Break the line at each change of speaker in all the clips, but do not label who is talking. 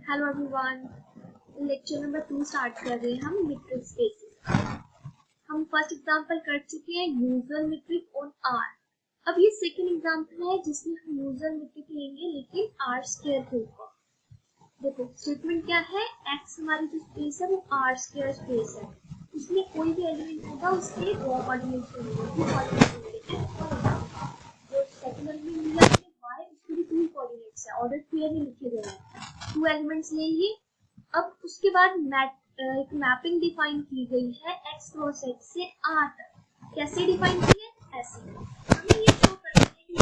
Hello everyone, lecture number 2 start कर रहे हैं हम मीट्रिक स्पेसेस। हम फर्स्ट एग्जांपल कर चुके हैं यूजुअल मीट्रिक ऑन आर। अब ये सेकंड एग्जांपल है जिसमें हम यूजुअल मीट्रिक लेंगे लेकिन आर स्क्वायर के ऊपर। देखो स्टेटमेंट क्या है, एक्स हमारी जो स्पेस है वो आर स्क्वायर स्पेस है, उसमें कोई भी एलिमेंट होगा उसके दो कोऑर्डिनेट्स होंगे। जो सेकंड एलिमेंट लिया है y, उसके भी टू कोऑर्डिनेट्स है, ऑर्डर क्लियरली लिखे गए हैं, टू एलिमेंट्स ले लिए। अब उसके बाद एक मैपिंग डिफाइन की गई है x क्रॉस x से r तक। कैसे डिफाइन की है, ऐसे हमें ये शो करना है कि ये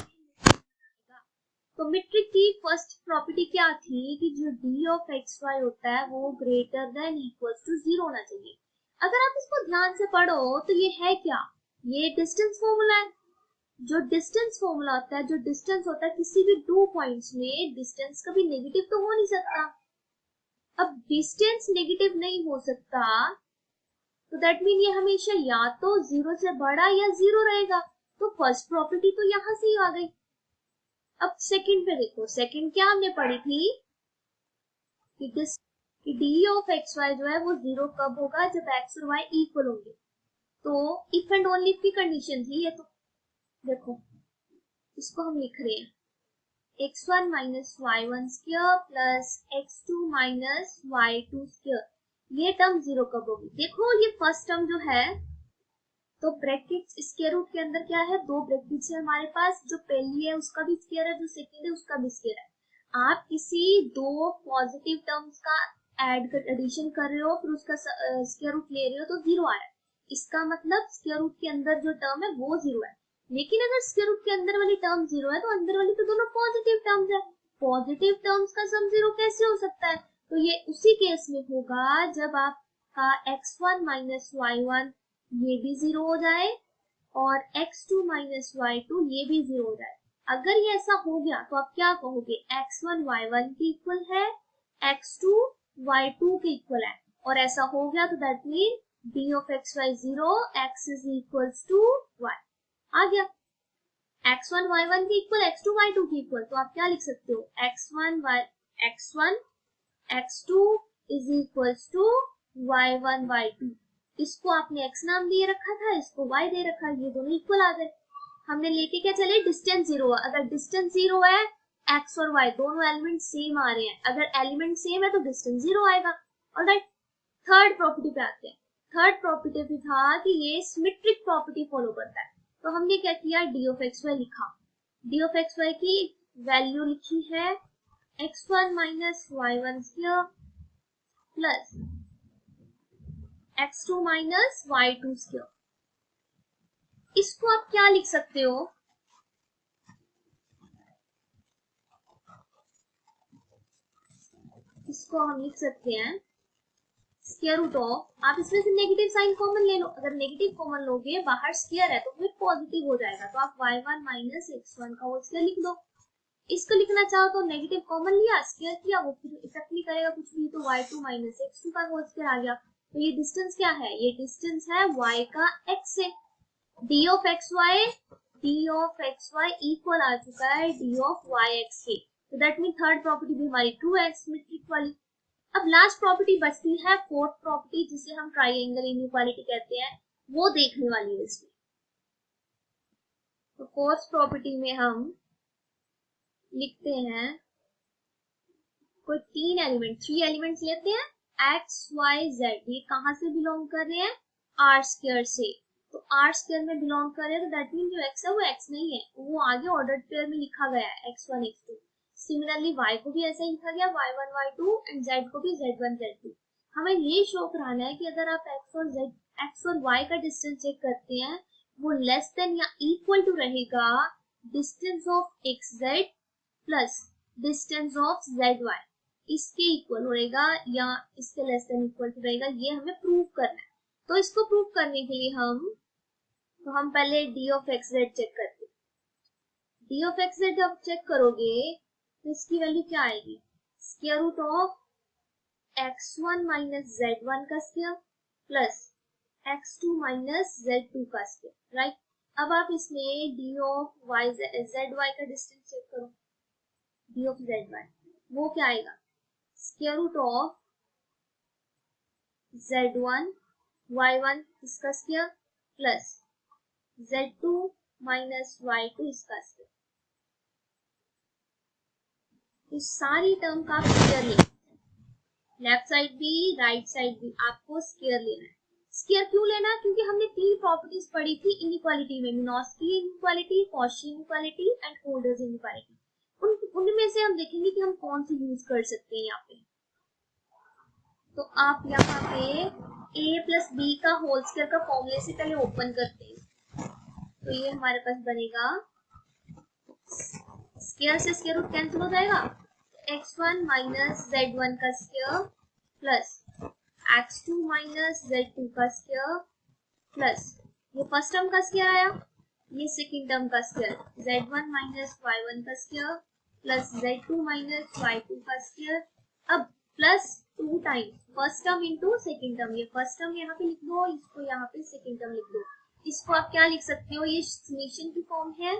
तो मीट्रिक की फर्स्ट प्रॉपर्टी क्या थी कि जो d ऑफ xy होता है वो ग्रेटर देन इक्वल्स टू 0 होना चाहिए। अगर आप इसको ध्यान से पढ़ो तो ये है क्या, ये डिस्टेंस फॉर्मूला है। जो डिस्टेंस फॉर्मूला होता है, जो डिस्टेंस होता है किसी भी दो पॉइंट्स में, डिस्टेंस कभी नेगेटिव तो हो नहीं सकता। अब डिस्टेंस नेगेटिव नहीं हो सकता तो दैट मीन ये हमेशा या तो 0 से बड़ा या 0 रहेगा। तो फर्स्ट प्रॉपर्टी तो यहां से ही आ गई। अब सेकंड पे देखो, सेकंड क्या हमने पढ़ी थी कि डी ऑफ एक्स वाई जो है वो 0 कब होगा, जब एक्स और वाई इक्वल होंगे। तो इफ एंड ओनली इफ की कंडीशन थी ये। तो देखो इसको हम लिख रहे हैं x1 minus y1 square plus x2 minus y2 square। ये टर्म 0 कब होगी, देखो ये फर्स्ट टर्म जो है तो ब्रैकेट स्क्वायर रूट के अंदर क्या है, दो ब्रैकेट्स है हमारे पास, जो पहली है उसका भी स्क्वायर है, जो सेकंड है उसका भी स्क्वायर है। आप किसी दो पॉजिटिव टर्म्स का एडिशन कर रहे हो फिर उसका स्क्वायर रूट ले रहे हो तो 0 आ रहा है, इसका मतलब स्क्वायर रूट के अंदर जो टर्म है वो 0 है। लेकिन अगर स्क्वायर रूट के अंदर वाली टर्म 0 है तो अंदर वाली तो दोनों पॉजिटिव टर्म्स है, पॉजिटिव टर्म्स का सम 0 कैसे हो सकता है। तो ये उसी केस में होगा जब आपका x1 माइनस y1 ये भी 0 हो जाए और x2 माइनस y2 ये भी 0 हो जाए। अगर ये ऐसा हो गया तो आप क्या कहोगे, x1 y1 के इक्वल है, x2 y2 के इक्वल है, और ऐसा हो गया तो that mean d of xy 0, x is equals to y आ गया। x1 y1 के इक्वल, x2 y2 के इक्वल, तो आप क्या लिख सकते हो, x1 x2 is equals to y1 y2। इसको आपने x नाम दिए रखा था, इसको y दे रखा, ये दोनों इक्वल आ गए। हमने लेके क्या चले, डिस्टेंस 0 है, अगर डिस्टेंस 0 है x और y दोनों एलिमेंट सेम आ रहे हैं, अगर एलिमेंट सेम है तो डिस्टेंस 0 आएगा। ऑलराइट, थर्ड प्रॉपर्टी पे आते हैं। थर्ड प्रॉपर्टी पे था कि ये सिमेट्रिक प्रॉपर्टी फॉलो करता है, तो हमने क्या किया, डी ऑफ एक्स वाई लिखा, डी ऑफ एक्स वाई की वैल्यू लिखी है x1 minus y1 square plus x2 minus y2 square. इसको आप क्या लिख सकते हो, इसको हम लिख सकते हैं स्क्वायर रूट ऑफ, आप इसमें से नेगेटिव साइन कॉमन ले लो, अगर नेगेटिव कॉमन लोगे बाहर स्क्वायर है तो फिर पॉजिटिव हो जाएगा, तो आप y1 माइनस x1 का होल स्क्वायर लिख दो। इसको लिखना चाहो तो नेगेटिव कॉमन लिया, स्क्वायर किया, वो फिर इफेक्ट नहीं करेगा कुछ भी, तो y2 माइनस x2 का होल स्क्वायर आ गया। तो ये डिस्टेंस क्या है, ये डिस्टेंस है y का x से। d ऑफ xy इक्वल आ चुका है d ऑफ yx के, तो दैट मीन थर्ड प्रॉपर्टी भी हमारी ट्रू है, सिमेट्रिक वाली। अब लास्ट प्रॉपर्टी बचती है फोर्थ प्रॉपर्टी, जिसे हम ट्राइंगल इनइक्वालिटी कहते हैं, वो देखने वाली है इसमें। तो फोर्थ प्रॉपर्टी में हम लिखते हैं कोई थ्री एलिमेंट्स लेते हैं, x y z, ये कहां से बिलोंग कर रहे हैं, आर स्क्वायर से। तो आर स्क्वायर में बिलोंग कर रहे हैं तो दैट मीन जो x है वो x नहीं है, वो आगे ऑर्डर पेयर में लिखा गया है x1 x2। सिमिलरली y को भी ऐसे ही लिखा गया y1 y2 एंड z को भी z1 z2। हमें ये शो कराना है कि अगर आप x और y का डिस्टेंस चेक करते हैं वो लेस देन या इक्वल टू रहेगा distance of xz plus distance of zy, इसके इक्वल रहेगा या इसके लेस देन इक्वल टू रहेगा, ये हमें प्रूव करना है। तो इसको प्रूव करने के लिए हम पहले d ऑफ xz चेक करते हैं। d ऑफ xz जब चेक करोगे तो इसकी वैल्यू क्या आएगी, square root of x1 minus z1 का square plus x2 minus z2 का स्क्वायर, राइट। अब आप इसमें d ऑफ zy का डिस्टेंस चेक करो, d ऑफ zy वो क्या आएगा, square root of z1 y1 इसका square plus z2 minus y2 इसका स्क्वायर। इस सारी टर्म का आप स्क्वायर लेना, लेफ्ट साइड भी राइट साइड भी आपको स्क्वायर लेना है। स्क्वायर क्यों लेना है? क्योंकि हमने तीन प्रॉपर्टीज पढ़ी थी इनइक्वालिटी में, Minkowski inequality, Cauchy inequality and Holder's inequality. उनमें से हम देखेंगे कि हम कौन सी यूज कर सकते हैं यहाँ पे। तो आप यहाँ पे a प्लस बी का होल स्क्वायर का फॉर्मूले से पहले ओपन करते हैं। तो ये हमारे पास बनेगा, स्क्वायर से स्क्वायर रूट कैंसिल हो जाएगा, x1 माइनस z1 का square plus x2 minus z2 का स्क्वायर प्लस ये फर्स्ट टर्म का स्क्वायर आया, ये सेकंड टर्म का स्क्वायर z1 माइनस y1 का square plus z2 minus y2 का स्क्वायर। अब plus 2 times first term into second term, ये फर्स्ट टर्म यहाँ पे लिख दो, इसको यहाँ पे सेकंड टर्म लिख दो। इसको आप क्या लिख सकते हो, ये समेशन की फॉर्म है।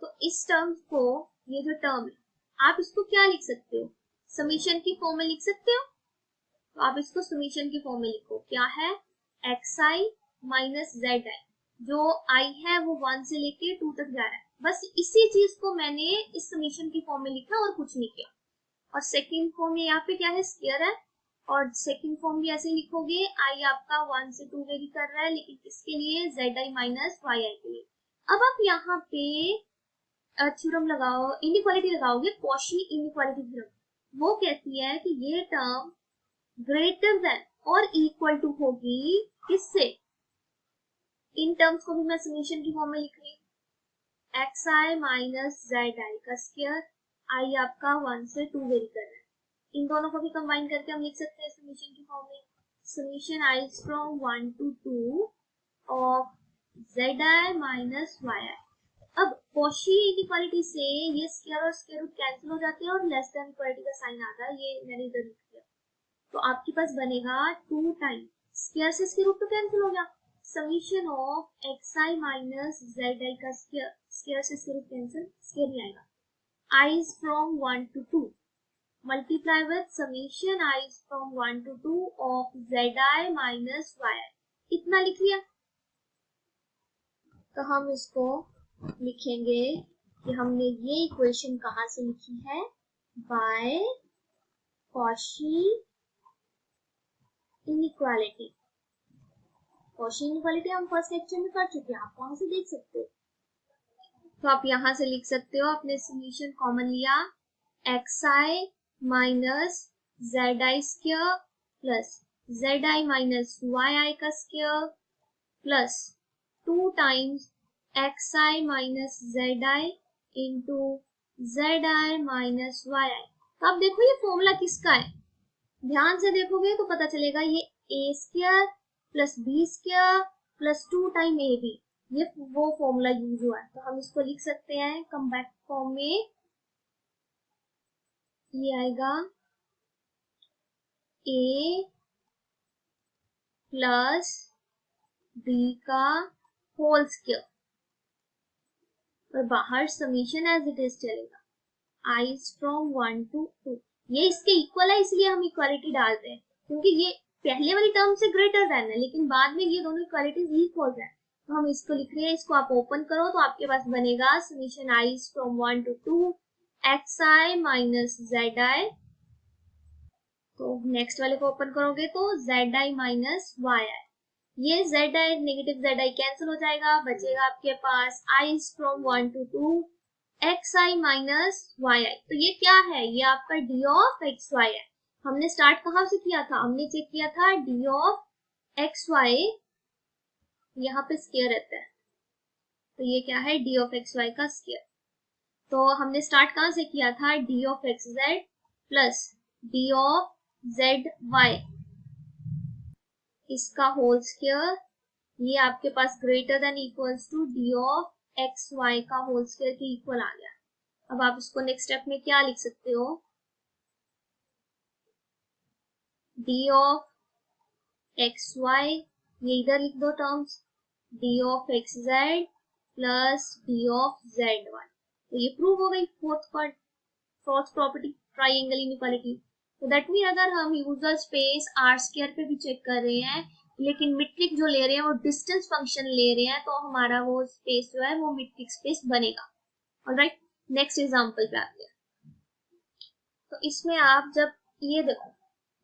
तो इस टर्म को, ये जो टर्म है आप इसको क्या लिख सकते हो, समेशन की फॉर्म में लिख सकते हो। तो आप इसको समेशन की फॉर्म में लिखो, क्या है xi माइनस zi, जो i है वो 1 से लेके 2 तक जा रहा है। बस इसी चीज को मैंने इस समेशन की फॉर्म में लिखा और कुछ नहीं किया। और सेकंड फॉर्म में यहाँ पे क्या है, स्क्वायर है, और सेकंड फॉर्म भी ऐसे लिखोगे, i आपका 1 से 2 वेरी कर रहा है, लेकिन किसके लिए, zi माइनस yi के लिए। अब आप यहाँ पे थ्योरम लगाओ, इनइक्वालिटी लगाओगे, कॉची इनइक्वालिटी थ्योरम। वो कहती है कि ये टर्म ग्रेटर देन और इक्वल टू होगी किससे, इन टर्म्स को भी मैं समेशन की फॉर्म में लिख रही हूँ, xi माइनस zi का स्क्वायर, i आपका 1 से 2 वेरी कर रहा है। इन दोनों को भी कंबाइन करके हम लिख सकते हैं समेशन की फॉर्म में, summation i is from 1 to 2 of zi minus yi। अब कॉची इनइक्वालिटी से ये स्क्वायर और स्क्वायर रूट कैंसिल हो जाते हैं और लेस देन इक्वालिटी का साइन आता है, ये मैंने इधर लिख दिया। तो आपके पास बनेगा 2 टाइम स्क्वायर से स्क्वायर रूट तो कैंसिल हो गया, summation of xi minus zi का स्क्वायर, स्क्वायर से स्क्वायर रूट कैंसिल, स्क्वायर ही आएगा, i is from 1 to 2 multiply with summation i is from 1 to 2 of zi minus yi। इतना लिख लिया। तो हम इसको लिखेंगे कि हमने ये इक्वेशन कहां से लिखी है, by Cauchy inequality. Cauchy inequality हम फर्स्ट लेक्चर में कर चुके हैं, आप वहां से देख सकते हो। तो आप यहां से लिख सकते हो, आपने समेशन कॉमन लिया, xi minus zi square plus zi minus yi का square plus 2 times xi minus zi into zi minus yi। तो आप देखो ये फॉर्मूला किसका है, ध्यान से देखोगे तो पता चलेगा ये a square plus b square plus 2 time a b, ये वो फॉर्मूला यूज हुआ है। तो हम इसको लिख सकते हैं कम्पैक्ट फॉर्म में, ये आएगा a प्लस b का होल स्क्वायर और बाहर समेशन एज इट इज चलेगा, i is from 1 to 2। ये इसके इक्वल है इसलिए हम इक्वालिटी डालते हैं, क्योंकि ये पहले वाली टर्म से ग्रेटर देन है, लेकिन बाद में ये दोनों इक्वालिटीज इक्वल है। तो हम इसको लिख रहे हैं, इसको आप ओपन करो तो आपके पास बनेगा summation i is from 1 to 2 xi minus zi। तो नेक्स्ट वाले को ओपन करोगे तो zi माइनस yi, ये zi नेगेटिव zi कैंसिल हो जाएगा, बचेगा आपके पास i is from 1 to 2 xi minus yi। तो ये क्या है, ये आपका d of xy है। हमने स्टार्ट कहाँ से किया था, हमने चेक किया था d of xy, यहाँ पे स्क्वायर रहता है, तो ये क्या है d of xy का स्क्वायर। तो हमने स्टार्ट कहाँ से किया था, d of xz plus d of zy, इसका होल स्क्वायर, ये आपके पास greater than equals to d of xy का होल स्क्वायर के इक्वल आ गया। अब आप इसको नेक्स्ट स्टेप में क्या लिख सकते हो, d of xy, ये इधर लिख दो terms, d of xz plus d of zy। तो ये प्रूव हो गई फोर्थ प्रॉपर्टी, ट्राइंगल इनइक्वालिटी। तो दैट मीन अगर हम यूजर स्पेस आर स्क्वायर पे भी चेक कर रहे हैं लेकिन मीट्रिक जो ले रहे हैं वो डिस्टेंस फंक्शन ले रहे हैं तो हमारा वो स्पेस जो है वो मीट्रिक स्पेस बनेगा। ऑलराइट, नेक्स्ट एग्जांपल पे आते हैं। तो इसमें आप जब ये देखो,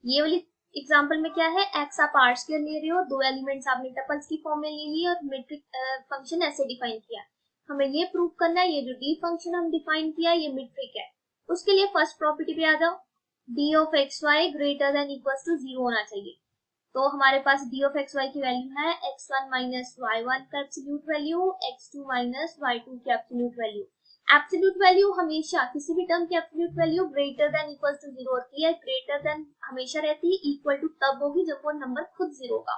ये वाली एग्जांपल में क्या है, एक्स आप आर स्क्वायर ले रहे हो, दो एलिमेंट्स आपने टपल्स की फॉर्म में ले ली और मीट्रिक फंक्शन ऐसे डिफाइन किया। हमें ये प्रूव करना है ये जो डी फंक्शन हम डिफाइन किया ये मीट्रिक है। उसके लिए फर्स्ट प्रॉपर्टी पे आ जाओ, d of x y greater than equal to 0 होना चाहिए। तो हमारे पास डी ऑफ एक्स वाई की वैल्यू है x1 माइनस y1 का absolute value, x2 minus y2 की एब्सोल्यूट वैल्यू। एब्सोल्यूट वैल्यू हमेशा किसी भी टर्म की absolute value greater than equal to 0 होती है। ग्रेटर देन हमेशा रहती है, इक्वल टू तब होगी जब वो नंबर खुद 0 होगा।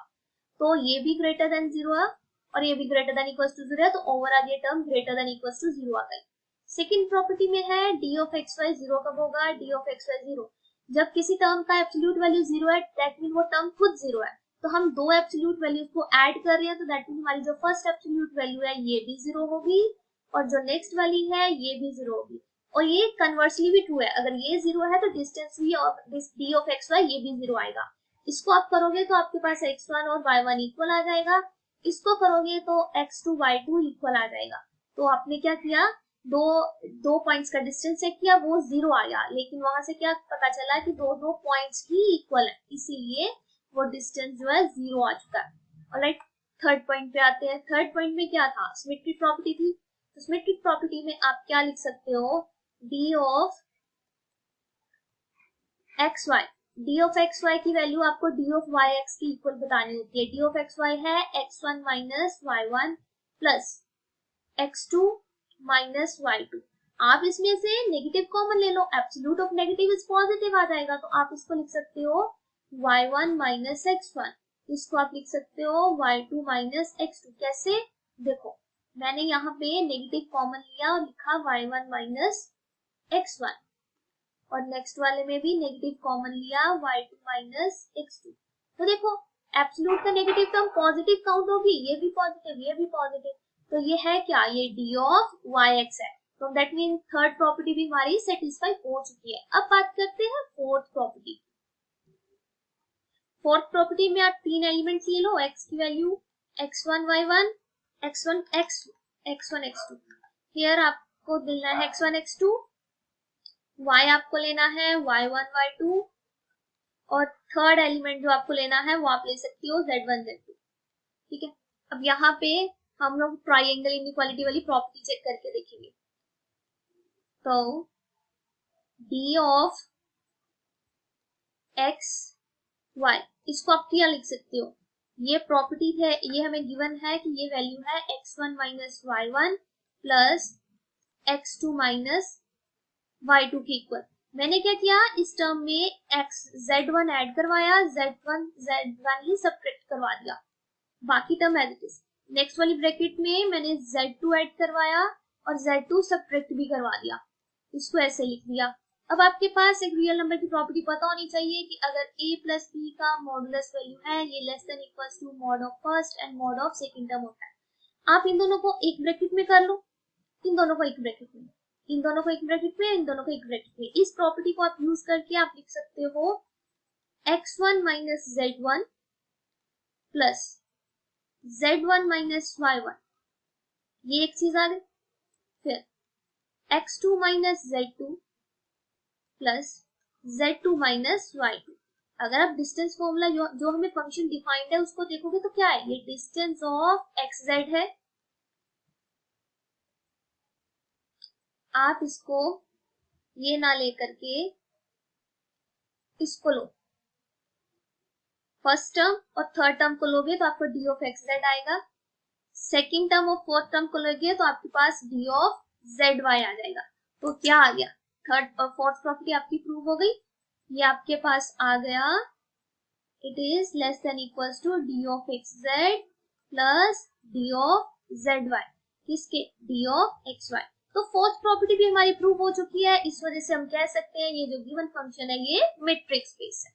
तो ये भी ग्रेटर देन 0 है और ये भी ग्रेटर देन इक्वल टू 0 है, तो ओवरऑल ये term greater than equal to 0 आ गई। सेकंड प्रॉपर्टी में है डी ऑफ एक्स वाई 0 कब होगा, डी ऑफ एक्स वाई 0 जब किसी टर्म का एब्सोल्यूट वैल्यू 0 है, दैट मीन वो टर्म खुद 0 है। तो हम दो एब्सोल्यूट वैल्यूज को ऐड कर रहे हैं तो दैट मीन हमारी जो फर्स्ट एब्सोल्यूट वैल्यू है ये भी 0 होगी और जो नेक्स्ट वाली है ये भी 0 होगी। और ये कन्वर्सली भी ट्रू है, अगर ये 0 है तो डिस्टेंस भी of this d of x y ये भी 0 आएगा। इसको आप करोगे तो आपके पास x1 और y1 इक्वल आ जाएगा, इसको करोगे तो x2 y2 इक्वल आ जाएगा। तो आपने क्या किया, दो पॉइंट्स का डिस्टेंस चेक किया वो 0 आया, लेकिन वहां से क्या पता चला कि दो पॉइंट्स ही इक्वल है, इसीलिए वो डिस्टेंस जो है 0 आ चुका है। ऑलराइट, थर्ड पॉइंट पे आते हैं। थर्ड पॉइंट में क्या था, सिमेट्रिक प्रॉपर्टी थी। तो सिमेट्रिक प्रॉपर्टी में आप क्या लिख सकते हो, d of x y, d of x y की वैल्यू आपको डी ऑफ वाई एक्स की इक्वल बतानी होती है। डी ऑफ एक्स वाई है x1 minus y1 plus x2 minus y2। आप इसमें से नेगेटिव कॉमन ले लो, absolute of negative is positive आ जाएगा, तो आप इसको लिख सकते हो y1 माइनस x1, इसको आप लिख सकते हो y2 माइनस x2। कैसे, देखो मैंने यहाँ पे नेगेटिव कॉमन लिया और लिखा y1 माइनस x1 और नेक्स्ट वाले में भी नेगेटिव कॉमन लिया y2 माइनस x2। तो देखो एब्सोल्यूट का नेगेटिव टर्म पॉजिटिव काउंट होगी, ये भी पॉजिटिव ये भी पॉजिटिव, तो ये है क्या, ये डी ऑफ वाई एक्स है। तो दैट मीन थर्ड प्रॉपर्टी भी हमारी सेटिस्फाई हो चुकी है। अब बात करते हैं फोर्थ प्रॉपर्टी। फोर्थ प्रॉपर्टी में आप तीन एलिमेंट्स ले लो, x की value x1 y1 x1 x2 x1 x2। Here आपको देना है x1 x2, y आपको लेना है y1 y2 और थर्ड एलिमेंट जो आपको लेना है वो आप ले सकती हो z1 z2। ठीक है, अब यहाँ पे हम लोग ट्राइंगल इनइक्वालिटी वाली प्रॉपर्टी चेक करके देखेंगे। तो डी ऑफ एक्स वाई, इसको आप क्या लिख सकते हो, ये प्रॉपर्टी है, ये हमें गिवन है कि ये वैल्यू है x1 minus y1 plus x2 minus y2 की इक्वल। मैंने क्या किया, इस टर्म में z1 ऐड करवाया, z1 ही सब्ट्रैक्ट करवा दिया, बाकी term as it is. Next वाली ब्रैकेट में मैंने z2 ऐड करवाया और z2 सब्ट्रैक्ट भी करवा दिया, इसको ऐसे लिख दिया। अब आपके पास एक रियल नंबर की प्रॉपर्टी पता होनी चाहिए कि अगर a प्लस b का मॉडुलस वैल्यू है ये less than equals to mod of first and mod of second term होता है। आप इन दोनों को एक ब्रैकेट में कर लो, इन दोनों को एक ब्रैकेट में, इन दोनों को एक ब्रैकेट में, इन दोनों को एक ब्रैकेट में। इस प्रॉपर्टी को आप यूज करके आप लिख सकते हो x1 minus z1 plus z1 minus y1, ये एक चीज आ गई। फिर x2 minus z2 plus z2 minus y2। अगर आप डिस्टेंस फॉर्मूला जो हमें फंक्शन डिफाइंड है उसको देखोगे तो क्या है, ये डिस्टेंस ऑफ xz है। आप इसको ये ना लेकर के इसको लो, फर्स्ट टर्म और थर्ड टर्म को लोगे तो आपको डी ऑफ एक्स जेड आएगा, सेकेंड टर्म और फोर्थ टर्म को लोगे तो आपके पास डी ऑफ जेड वाई आ जाएगा। तो क्या आ गया, थर्ड और फोर्थ प्रॉपर्टी आपकी प्रूव हो गई। ये आपके पास आ गया, it is less than equals to d of x z plus d of z y, किसके, डी ऑफ एक्स वाई। तो फोर्थ प्रॉपर्टी भी हमारी प्रूव हो चुकी है, इस वजह से हम कह सकते हैं ये जो गिवन फंक्शन है ये मीट्रिक स्पेस है।